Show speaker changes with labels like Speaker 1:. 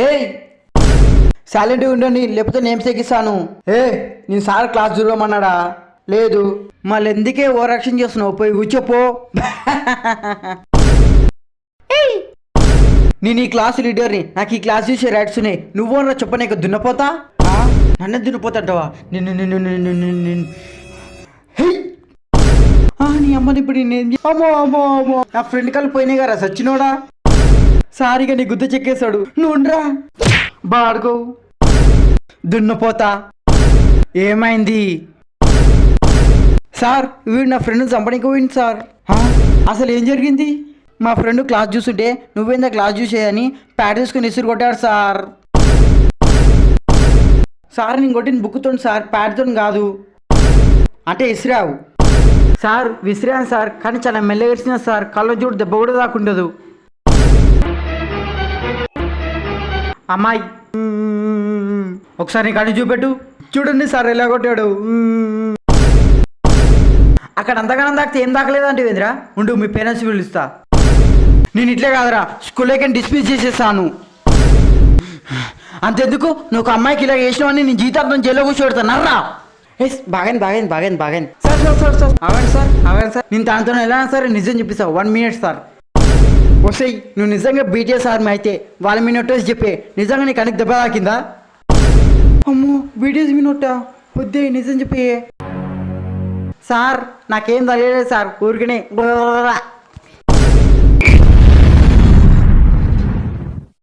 Speaker 1: ఏయ్ సైలెంట్గా ఉండండి, లేకపోతే నేమ్స్ ఎక్కిస్తాను. నేను సార్ క్లాస్ చూడమన్నాడా? లేదు. మళ్ళీ ఎందుకే ఓవర్ యాక్షన్ చేస్తున్నావు? పోయి కూర్చోపో. నేను ఈ క్లాస్ లీడర్ని, నాకు ఈ క్లాస్ చూసే రైట్స్ ఉన్నాయి. నువ్వు చెప్పనే దున్నపోతా? నన్నే దున్నపోతాంటావా? నిన్ను నిన్ను నిన్ను నిన్ను నీ అమ్మని ఇప్పుడు నేను అమ్మో అమ్మో అమ్మో నా ఫ్రెండ్ కాలు పోయినాయి కదా సచ్చినోడా. సారీగా నీ గుద్ద చెక్కేశాడు. నువ్వు ఉండరా బాడుకో దున్నపోతా. ఏమైంది సార్? వీడు నా ఫ్రెండ్ చంపడానికి పోయింది సార్. అసలు ఏం జరిగింది? మా ఫ్రెండ్ క్లాస్ చూస్తుంటే నువ్వేందా క్లాస్ చూసేయని ప్యాడ్ తీసుకుని ఇసురు కొట్టాడు సార్. సార్ నేను కొట్టిన బుక్తో సార్, ప్యాడ్తో కాదు. అంటే ఇసిరావు సార్? విసిరాను సార్, కానీ చాలా మెల్లగా ఇచ్చినా సార్. కళ్ళ చూడు దెబ్బ కూడా దాకుండదు. అమ్మాయి ఒకసారి నీ కళ్ళు చూపెట్టు. చూడండి సార్ ఎలా కొట్టాడు. అక్కడ అంతగానం దాకితే ఏం దాకలేదంటే ఏందిరా? ఉండు మీ పేరెంట్స్ పిలుస్తా. నేను ఇట్లే కాదురా, స్కూల్లోకి డిస్మిస్ చేసేస్తాను. అంతెందుకు, నువ్వు ఒక అమ్మాయికి ఇలా చేసినావని నేను జీతార్థం జైల్లో కూర్చోబెడతానర్రా. బాగాని బాగాని బాగాని బాగాని సార్ సార్ సార్ సార్ అవ్వండి సార్, అవ్వండి సార్. నేను దాంతో ఎలా సరే నిజం చెప్పిస్తావు. 1 minute సార్. వస్తాయి. నువ్వు నిజంగా బీటీఎస్ ఆర్మీ అయితే వాళ్ళ మినొట్టేసి చెప్పే. నిజంగా నీకు అనికి దెబ్బ తాకిందా? అమ్మో బీటీఎస్ మినొట్టా? వద్దే నిజం చెప్పే. సార్ నాకేం తెలియలేదు సార్, ఊరికనే